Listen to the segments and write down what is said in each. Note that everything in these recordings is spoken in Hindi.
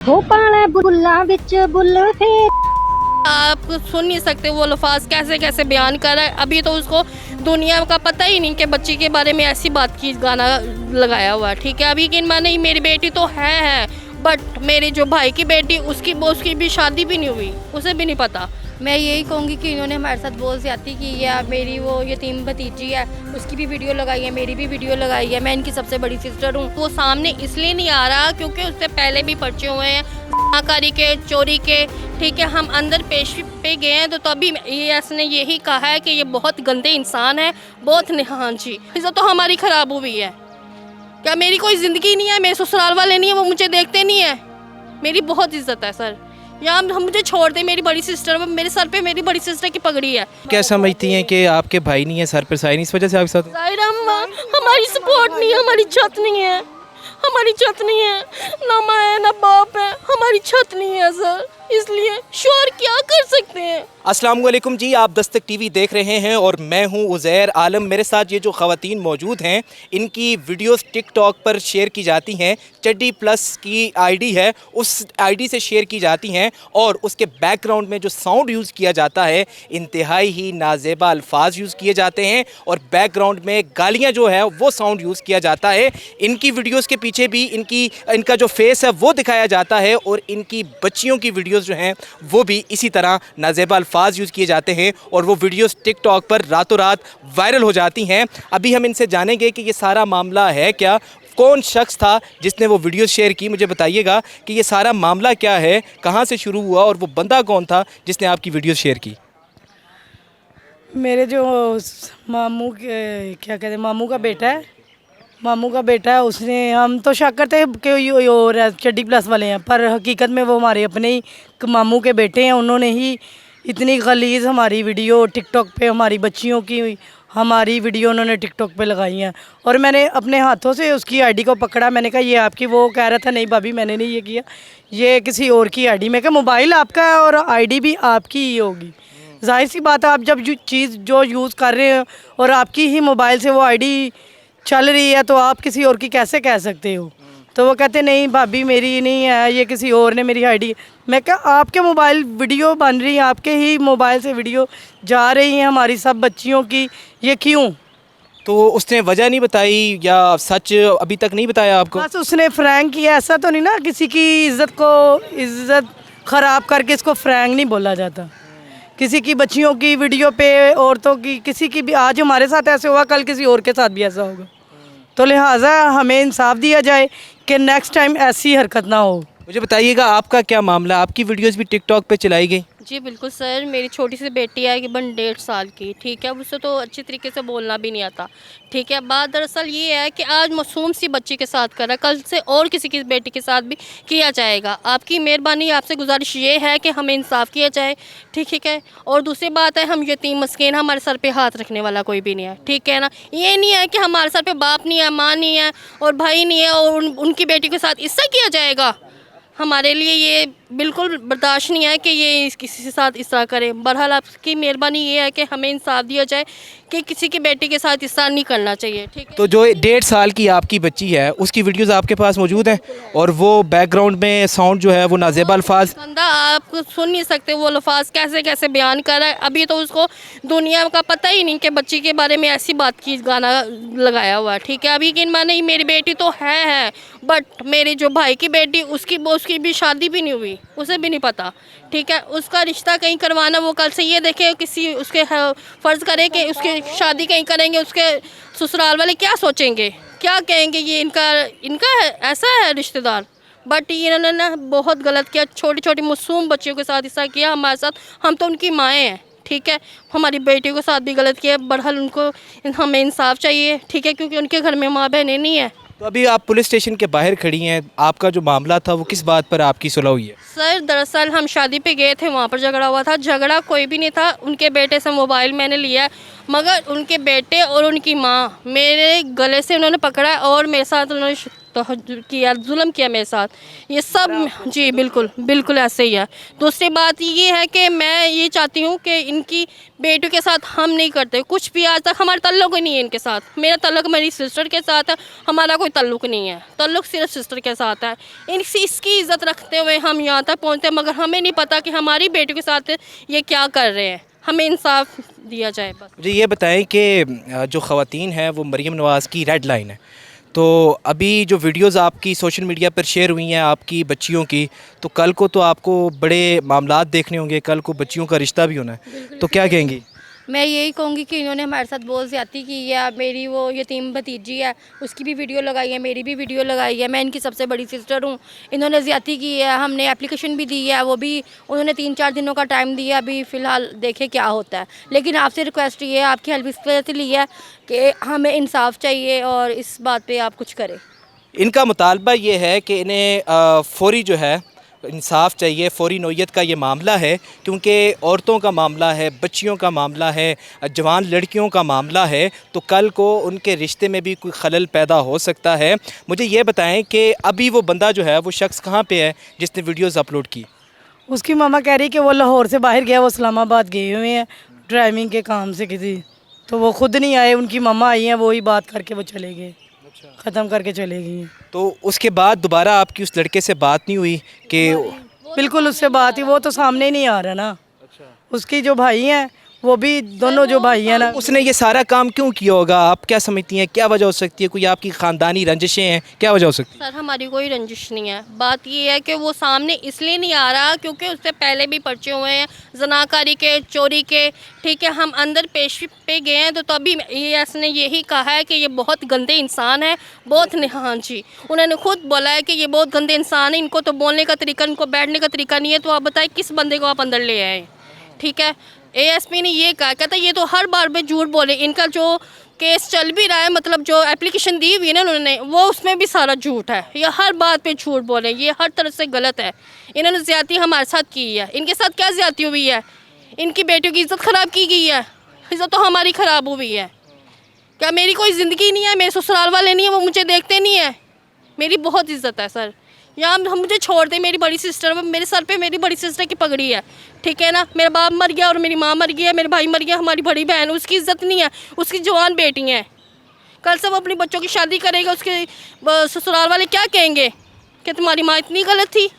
भोपाल बुल्ला बिच बुल फिर आप सुन नहीं सकते वो अल्फाज कैसे कैसे बयान कर रहा है। अभी तो उसको दुनिया का पता ही नहीं कि बच्ची के बारे में ऐसी बात की गाना लगाया हुआ है। ठीक है, अभी कि नहीं मेरी बेटी तो है बट मेरे जो भाई की बेटी उसकी भी शादी भी नहीं हुई, उसे भी नहीं पता। मैं यही कहूँगी कि इन्होंने हमारे साथ बहुत ज़्यादती की है। मेरी वो यतीम भतीजी है, उसकी भी वीडियो लगाई है, मेरी भी वीडियो लगाई है। मैं इनकी सबसे बड़ी सिस्टर हूँ। वो सामने इसलिए नहीं आ रहा क्योंकि उससे पहले भी पर्चे हुए हैं नाकारी के, चोरी के। ठीक है, हम अंदर पेश पे गए हैं तो तभी ES ने यही कहा है कि ये बहुत गंदे इंसान है, बहुत हाँ जी। इज्जत तो हमारी ख़राब हुई है। क्या मेरी कोई ज़िंदगी नहीं है? मेरे ससुराल वाले नहीं है, वो मुझे देखते नहीं है। मेरी बहुत इज्जत है सर। या हम मुझे छोड़ दे, मेरी बड़ी सिस्टर, मेरे सर पे मेरी बड़ी सिस्टर की पगड़ी है। क्या समझती हैं कि आपके भाई नहीं है, सर पर साइन, इस वजह से आपके साथ? जाहिर हमारी सपोर्ट नहीं है, हमारी छत नहीं है, हमारी छत नहीं है, ना माँ है ना बाप है, हमारी छत नहीं है सर, इसलिए शोर क्या कर सकते हैं। अस्सलाम वालेकुम जी, आप दस्तक टीवी देख रहे हैं और मैं हूं उज़ैर आलम। मेरे साथ ये जो ख़वातीन मौजूद हैं, इनकी वीडियोस टिकटॉक पर शेयर की जाती हैं। चड्डी प्लस की आईडी है, उस आईडी से शेयर की जाती हैं और उसके बैकग्राउंड में जो साउंड यूज़ किया जाता है, इंतहाई ही नाजेबा अल्फाज यूज़ किए जाते हैं और बैकग्राउंड में गालियाँ जो है वो साउंड यूज़ किया जाता है। इनकी वीडियोज़ के पीछे भी इनका जो फेस है वो दिखाया जाता है और इनकी बच्चियों की वीडियोज़ जो हैं वो भी इसी तरह नाजेबा अल्फाज यूज़ किए जाते हैं और वो वीडियोस टिकटॉक पर रातों रात वायरल हो जाती हैं। अभी हम इनसे जानेंगे कि ये सारा मामला है क्या, कौन शख्स था जिसने वो वीडियो शेयर की। मुझे बताइएगा कि ये सारा मामला क्या है, कहाँ से शुरू हुआ और वो बंदा कौन था जिसने आपकी वीडियो शेयर की। मेरे जो मामू के क्या कहते हैं, मामू का बेटा है, उसने, हम तो शक करते हैं कि ये और चड्डी प्लस वाले हैं, पर हकीकत में वो हमारे अपने ही मामू के बेटे हैं। उन्होंने ही इतनी गलीज़ हमारी वीडियो टिकटॉक पे, हमारी बच्चियों की हमारी वीडियो उन्होंने टिकटॉक पे लगाई हैं और मैंने अपने हाथों से उसकी आईडी को पकड़ा। मैंने कहा ये आपकी, वो कह रहा था नहीं भाभी मैंने नहीं ये किया, ये किसी और की आईडी। मैं कहा मोबाइल आपका है और आईडी भी आपकी ही होगी। जाहिर सी बात है, आप जब चीज़ जो यूज़ कर रहे हो और आपकी ही मोबाइल से वो आईडी चल रही है तो आप किसी और की कैसे कह सकते हो। तो वो कहते नहीं भाभी मेरी नहीं है, ये किसी और ने मेरी आईडी। मैं कहा आपके मोबाइल वीडियो बन रही है, आपके ही मोबाइल से वीडियो जा रही हैं हमारी सब बच्चियों की, ये क्यों? तो उसने वजह नहीं बताई या सच अभी तक नहीं बताया आपको? बस उसने फ्रैंक किया। ऐसा तो नहीं ना, किसी की इज्जत ख़राब करके इसको फ्रैंक नहीं बोला जाता। किसी की बच्चियों की वीडियो पे, औरतों की, किसी की भी, आज हमारे साथ ऐसे हुआ कल किसी और के साथ भी ऐसा होगा। तो लिहाजा हमें इंसाफ दिया जाए कि नेक्स्ट टाइम ऐसी हरकत ना हो। मुझे बताइएगा आपका क्या मामला, आपकी वीडियोस भी टिकटॉक पे चलाई गई? जी बिल्कुल सर, मेरी छोटी सी बेटी है तकरीबन 1.5 साल की। ठीक है, उससे तो अच्छी तरीके से बोलना भी नहीं आता। ठीक है, बात दरअसल ये है कि आज मासूम सी बच्ची के साथ करा, कल से और किसी की बेटी के साथ भी किया जाएगा। आपकी मेहरबानी, आपसे गुजारिश ये है कि हमें इंसाफ किया जाए। ठीक है, और दूसरी बात है, हम यतीम मस्कीन, हमारे सर पे हाथ रखने वाला कोई भी नहीं है। ठीक है ना, ये नहीं है कि हमारे सर पे बाप नहीं है, माँ नहीं है और भाई नहीं है और उनकी बेटी के साथ इससे किया जाएगा। हमारे लिए ये बिल्कुल बर्दाश्त नहीं है कि ये किसी के साथ इस तरह करें। बहरहाल आपकी मेहरबानी ये है कि हमें इंसाफ दिया जाए कि किसी की बेटी के साथ इस तरह नहीं करना चाहिए। ठीक है, तो जो 1.5 साल की आपकी बच्ची है उसकी वीडियोस आपके पास मौजूद हैं और वो बैकग्राउंड में साउंड जो है वो नाजेबा अल्फाज, बंदा आप सुन नहीं सकते वो अल्फाज कैसे कैसे बयान कर रहा है। अभी तो उसको दुनिया का पता ही नहीं कि बच्ची के बारे में ऐसी बात की गाना लगाया हुआ है। ठीक है, अभी कि नहीं मेरी बेटी तो है बट मेरे जो भाई की बेटी उसकी भी शादी भी नहीं हुई, उसे भी नहीं पता। ठीक है, उसका रिश्ता कहीं करवाना, वो कल से ये देखे किसी उसके फ़र्ज़ करे कि उसके शादी कहीं करेंगे, उसके ससुराल वाले क्या सोचेंगे, क्या कहेंगे, ये इनका है, ऐसा है रिश्तेदार। बट इन्होंने ना बहुत गलत किया, छोटी छोटी मासूम बच्चियों के साथ ऐसा किया हमारे साथ। हम तो उनकी माएँ हैं। ठीक है, हमारी बेटियों के साथ भी गलत किया। बहरहाल उनको हमें इंसाफ चाहिए। ठीक है, क्योंकि उनके घर में माँ बहनें नहीं है। तो अभी आप पुलिस स्टेशन के बाहर खड़ी हैं, आपका जो मामला था वो किस बात पर आपकी सुलह हुई है? सर दरअसल हम शादी पे गए थे, वहाँ पर झगड़ा हुआ था। झगड़ा कोई भी नहीं था, उनके बेटे से मोबाइल मैंने लिया, मगर उनके बेटे और उनकी माँ मेरे गले से उन्होंने पकड़ा और मेरे साथ उन्होंने तो किया, जुल्म किया मेरे साथ, ये सब जी बिल्कुल बिल्कुल ऐसे ही है। दूसरी बात ये है कि मैं ये चाहती हूँ कि इनकी बेटियों के साथ हम नहीं करते कुछ भी, आज तक हमारा ताल्लुक ही नहीं है इनके साथ। मेरा ताल्लुक मेरी सिस्टर के साथ है, हमारा कोई ताल्लुक नहीं है, ताल्लुक सिर्फ सिस्टर के साथ है। इसकी इज़्ज़त रखते हुए हम यहाँ तक पहुँचते हैं, मगर हमें नहीं पता कि हमारी बेटियों के साथ ये क्या कर रहे हैं। हमें इंसाफ दिया जाए बस। मुझे ये बताएं कि जो ख़वातीन हैं वो मरीम नवाज़ की रेड लाइन है, तो अभी जो वीडियोस आपकी सोशल मीडिया पर शेयर हुई हैं आपकी बच्चियों की, तो कल को तो आपको बड़े मामलात देखने होंगे, कल को बच्चियों का रिश्ता भी होना है, तो क्या कहेंगी? मैं यही कहूँगी कि इन्होंने हमारे साथ बहुत ज़्यादती की है। मेरी वो यतीम भतीजी है, उसकी भी वीडियो लगाई है, मेरी भी वीडियो लगाई है। मैं इनकी सबसे बड़ी सिस्टर हूँ। इन्होंने ज़्यादती की है, हमने एप्लीकेशन भी दी है, वो भी उन्होंने 3-4 दिनों का टाइम दिया। अभी फ़िलहाल देखे क्या होता है, लेकिन आपसे रिक्वेस्ट ये है, आपकी हेल्प इस वजह से ली है कि हमें इंसाफ चाहिए और इस बात पर आप कुछ करें। इनका मुतालबा ये है कि इन्हें फ़ौरी जो है इंसाफ चाहिए, फ़ौरी नौयत का ये मामला है, क्योंकि औरतों का मामला है, बच्चियों का मामला है, जवान लड़कियों का मामला है, तो कल को उनके रिश्ते में भी कोई खलल पैदा हो सकता है। मुझे ये बताएं कि अभी वो बंदा जो है वो शख्स कहाँ पे है जिसने वीडियोस अपलोड की? उसकी मामा कह रही कि वो लाहौर से बाहर गया, वो इस्लामाबाद गए हुए हैं ड्राइविंग के काम से किसी, तो वो खुद नहीं आए, उनकी मामा आई हैं, वो ही बात करके वो चले गए, ख़त्म करके चले गई। तो उसके बाद दोबारा आपकी उस लड़के से बात नहीं हुई कि? बिल्कुल उससे बात ही, वो तो सामने ही नहीं आ रहा ना। उसकी जो भाई हैं वो भी, दोनों जो भाई हैं ना, उसने ये सारा काम क्यों किया होगा? आप क्या समझती हैं, क्या वजह हो सकती है? कोई आपकी ख़ानदानी रंजिशें हैं, क्या वजह हो सकती है? सर हमारी कोई रंजिश नहीं है। बात ये है कि वो सामने इसलिए नहीं आ रहा क्योंकि उससे पहले भी पर्चे हुए हैं जनाकारी के, चोरी के, ठीक है। हम अंदर पेश पे गए हैं तो तभी ES ने यही कहा है कि ये बहुत गंदे इंसान है, बहुत हाँ जी, उन्होंने खुद बोला है कि ये बहुत गंदे इंसान है, इनको तो बोलने का तरीका, इनको बैठने का तरीका नहीं है। तो आप बताएं किस बंदे को आप अंदर ले आए, ठीक है। ASP ने ये कहा, कहता ये तो हर बार में झूठ बोले, इनका जो केस चल भी रहा है, मतलब जो एप्लीकेशन दी हुई है ना उन्होंने, वो उसमें भी सारा झूठ है, ये हर बात पे झूठ बोले, ये हर तरह से गलत है। इन्होंने ज़्यादती हमारे साथ की है। इनके साथ क्या ज़्यादती हुई है? इनकी बेटियों की इज़्ज़त ख़राब की गई है, इज़्ज़त तो हमारी ख़राब हुई है। क्या मेरी कोई ज़िंदगी नहीं है? मेरे ससुराल वाले नहीं है, वो मुझे देखते नहीं है? मेरी बहुत इज़्ज़त है सर। यहाँ हम मुझे छोड़ दे, मेरी बड़ी सिस्टर, मेरे सर पे मेरी बड़ी सिस्टर की पगड़ी है, ठीक है ना। मेरा बाप मर गया और मेरी माँ मर गई है, मेरे भाई मर गया, हमारी बड़ी बहन, उसकी इज़्ज़त नहीं है, उसकी जवान बेटी है। कल से वो अपनी बच्चों की शादी करेगा, उसके ससुराल वाले क्या कहेंगे कि तुम्हारी माँ इतनी गलत थी?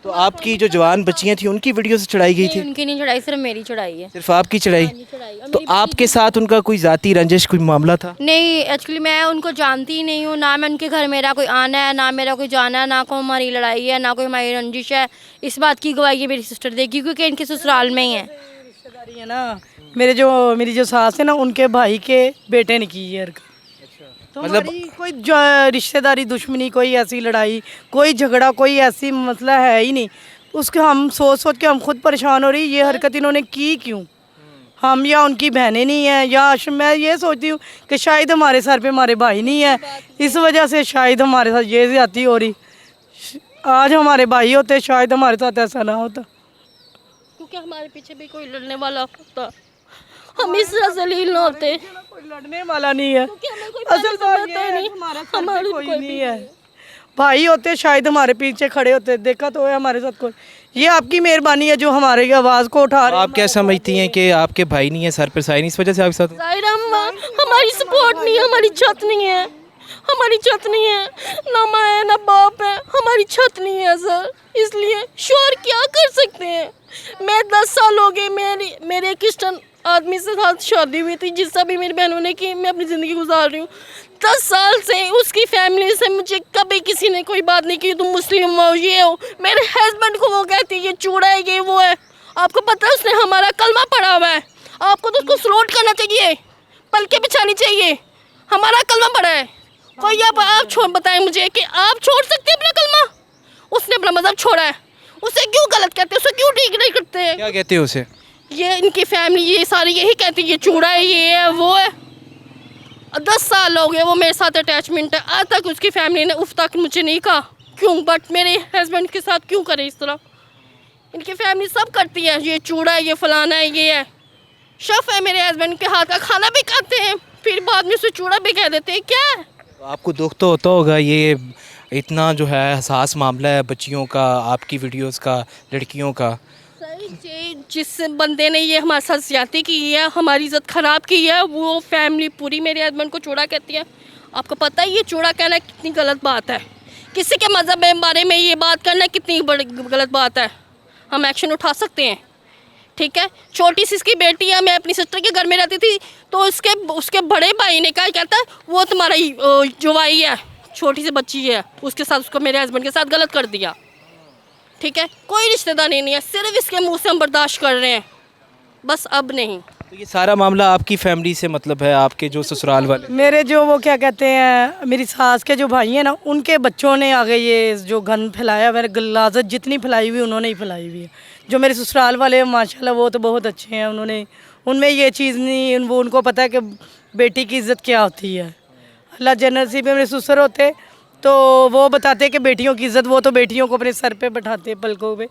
तो आपकी जो जवान बच्चियाँ थी उनकी वीडियो से चढ़ाई गई थी? उनकी नहीं चढ़ाई, सिर्फ मेरी चढ़ाई है। सिर्फ आपकी चढ़ाई? चढ़ाई। तो आपके साथ उनका कोई ज़ाती रंजिश, कोई मामला था? नहीं, एक्चुअली मैं उनको जानती ही नहीं हूँ, ना मैं उनके घर मेरा कोई आना है, ना मेरा कोई जाना है, ना कोई हमारी लड़ाई है, ना कोई हमारी रंजिश है। इस बात की गवाही मेरी सिस्टर देगी क्योंकि इनके ससुराल में ही है। रिश्तेदारी है ना, मेरी जो सास है ना, उनके भाई के बेटे ने की है। तो मतलब कोई रिश्तेदारी, दुश्मनी, कोई ऐसी लड़ाई, कोई झगड़ा, कोई ऐसी मसला है ही नहीं। उसके हम सोच के हम खुद परेशान हो रही, ये हरकत इन्होंने की क्यों? हम या उनकी बहनें नहीं हैं, या मैं ये सोचती हूँ कि शायद हमारे सर पे हमारे भाई नहीं है, इस वजह से शायद हमारे साथ ये ज़्यादती हो रही। आज हमारे भाई होते शायद हमारे साथ ऐसा ना होता, क्योंकि हमारे पीछे भी कोई लड़ने वाला होता, हम इस तरह जलील ना होते। कोई लड़ने वाला नहीं है, असल बात ये है हमारे कोई नहीं है। भाई होते शायद हमारे पीछे खड़े होते, देखा तो है हमारे साथ कोई। ये आपकी मेहरबानी है जो हमारी आवाज़ को उठा रहे। आप क्या समझती हैं कि आपके भाई नहीं है, सर पर साइन, इस वजह से आपके साथ? ज़ाहिर हमारी सपोर्ट नहीं है, हमारी छत नहीं है, हमारी छत नहीं है, ना माँ है ना बाप है, हमारी छत नहीं है सर। इसलिए शोर क्या कर सकते हैं? मैं 10 साल हो गए मेरे क्रिश्चियन आदमी से साथ शादी हुई थी, जिससे भी मेरी बहनों ने की, मैं अपनी ज़िंदगी गुजार रही हूँ। 10 साल से उसकी फैमिली से मुझे कभी किसी ने कोई बात नहीं की, तुम मुस्लिम हो, ये हो। मेरे हस्बैंड को वो कहती है ये चूड़ा है, ये वो है। आपको पता है उसने हमारा कलमा पढ़ा हुआ है, आपको तो उसको सलूट करना चाहिए, पलके बिछानी चाहिए। हमारा कलमा पढ़ा है। कोई आप छोड़ बताएं मुझे कि आप छोड़ सकते हैं अपना कलमा? उसने अपना मज़हब छोड़ा है, उसे क्यों गलत कहते हैं, उसे क्यों ठीक नहीं करते हैं? क्या कहते हैं उसे? ये इनकी फैमिली ये सारी यही कहती है ये चूड़ा है, ये है, वो है। 10 साल हो गए वो मेरे साथ अटैचमेंट है, आज तक उसकी फैमिली ने उफ तक मुझे नहीं कहा क्यों, बट मेरे हस्बैंड के साथ क्यों करे इस तरह? इनकी फैमिली सब करती है, ये चूड़ा है, ये फलाना है, ये है। शफ है मेरे हस्बैंड के हाथ का, खाना भी खाते हैं, फिर बाद में उसे चूड़ा भी कह देते हैं। क्या है आपको दुख तो होता होगा, ये इतना जो है हसास मामला है बच्चियों का, आपकी वीडियोस का, लड़कियों का। सर जिस बंदे ने ये हमारे साथ ज्यादती की है, हमारी इज्जत ख़राब की है, वो फैमिली पूरी मेरे हस्बैंड को चूड़ा कहती है। आपको पता है ये चूड़ा कहना कितनी गलत बात है? किसी के मज़हब के बारे में ये बात करना कितनी बड़ी गलत बात है? हम एक्शन उठा सकते हैं, ठीक है। छोटी सी इसकी बेटी है, मैं अपनी सिस्टर के घर में रहती थी, तो उसके बड़े भाई ने कहा, कहता वो तुम्हारा जुवाई है, छोटी सी बच्ची है, उसके साथ उसको मेरे हस्बैंड के साथ गलत कर दिया, ठीक है। कोई रिश्तेदारी नहीं है, सिर्फ इसके मुंह से हम बर्दाश्त कर रहे हैं, बस अब नहीं। तो ये सारा मामला आपकी फैमिली से मतलब है, आपके जो ससुराल वाले? मेरे जो वो क्या कहते हैं, मेरी सास के जो भाई हैं ना, उनके बच्चों ने आगे ये जो गन फैलाया, मेरे गलाजत जितनी फैलाई हुई उन्होंने ही फैलाई हुई है। जो मेरे ससुराल वाले हैं माशाल्लाह वो तो बहुत अच्छे हैं, उन्होंने उनमें ये चीज़ नहीं, वो उनको पता है कि बेटी की इज़्ज़त क्या होती है। अल्लाह जन्नत से मेरे ससुर होते तो वो बताते कि बेटियों की इज़्ज़त, वो तो बेटियों को अपने सर पे बैठाते पलकों पे।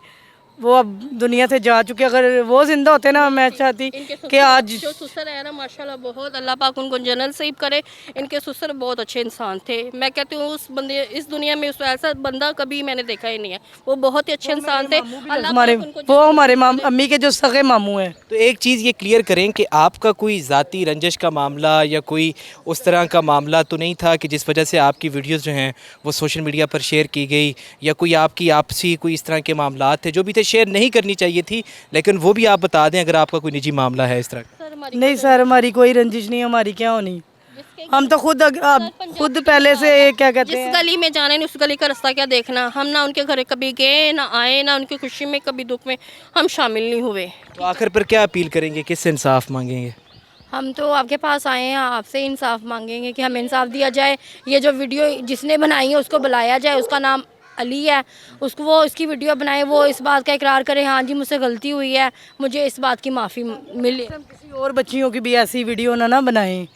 वो अब दुनिया से जा चुके, अगर वो जिंदा होते ना, मैं चाहती कि आज जो ससुर है ना माशाल्लाह बहुत, अल्लाह पाक उनको जन्नत नसीब करे। इनके ससुर बहुत अच्छे इंसान थे, मैं कहती हूँ उस बंदे इस दुनिया में उस ऐसा बंदा कभी मैंने देखा ही नहीं है। वो बहुत ही अच्छे इंसान थे। हमारे वो हमारे अम्मी के जो सगे मामू हैं। तो एक चीज़ ये क्लियर करें कि आपका कोई ज़ाती रंजिश का मामला या कोई उस तरह का मामला तो नहीं था कि जिस वजह से आपकी वीडियोस जो हैं वो सोशल मीडिया पर शेयर की गई, या कोई आपकी आपसी कोई इस तरह के मामला थे जो भी थे, शेयर नहीं करनी चाहिए थी, लेकिन वो भी आप बता दें अगर आपका कोई निजी मामला है इस तरह का। नहीं सर, हमारी कोई रंजिश नहीं, हमारी क्या होनी, हम तो खुद पहले से क्या कहते जिस हैं, गली में जाना है उस गली का रास्ता क्या देखना। हम ना उनके घर कभी गए, ना आए, ना उनकी खुशी में कभी दुख में हम शामिल नहीं हुए। तो आखिर पर क्या अपील करेंगे, किससे इंसाफ मांगेंगे? हम तो आपके पास आए हैं, आपसे इंसाफ मांगेंगे कि हमें इंसाफ दिया जाए। ये जो वीडियो जिसने बनाई है उसको बुलाया जाए, उसका नाम अली है, उसको वो इसकी वीडियो बनाए, वो इस बात का इकरार करे, हाँ जी मुझसे गलती हुई है, मुझे इस बात की माफ़ी मिले। किसी और बच्चियों की भी ऐसी वीडियो ना बनाएं,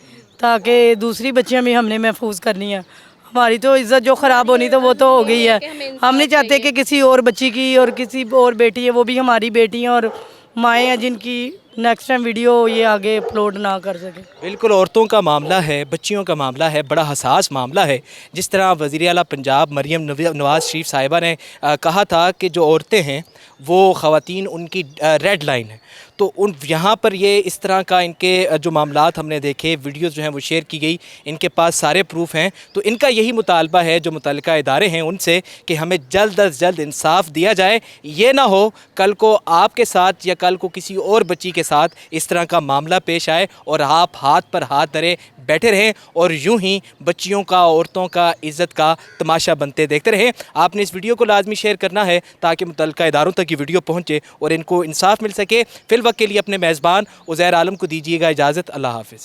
ताकि दूसरी बच्चियां भी हमने महफूज करनी है। हमारी तो इज़्ज़त जो ख़राब होनी तो वो तो हो गई है। हम नहीं चाहते कि किसी और बच्ची की और किसी और बेटी है, वो भी हमारी बेटी हैं और माएँ हैं, जिनकी नेक्स्ट टाइम वीडियो ये आगे अपलोड ना कर सके। बिल्कुल, औरतों का मामला है, बच्चियों का मामला है, बड़ा हसास मामला है। जिस तरह वज़ीर आला पंजाब मरियम नवाज़ शरीफ साहिबा ने कहा था कि जो औरतें हैं वो ख़वातीन उनकी रेड लाइन है, तो उन यहाँ पर ये इस तरह का इनके जो मामलात हमने देखे, वीडियोज़ जो हैं वो शेयर की गई, इनके पास सारे प्रूफ हैं। तो इनका यही मुतालबा है जो मुतल्लिका इदारे हैं उनसे कि हमें जल्द अज जल्द इंसाफ दिया जाए। ये ना हो कल को आपके साथ या कल को किसी और बच्ची के साथ इस तरह का मामला पेश आए और आप हाथ पर हाथ धरे बैठे रहें और यूं ही बच्चियों का, औरतों का, इज़्ज़त का तमाशा बनते देखते रहें। आपने इस वीडियो को लाजमी शेयर करना है ताकि मुतल्लिका इदारों तक ये वीडियो पहुँचे और इनको इंसाफ मिल सके। फिल वक्त के लिए अपने मेज़बान उज़ैर आलम को दीजिएगा इजाज़त। अल्लाह हाफ़िज़।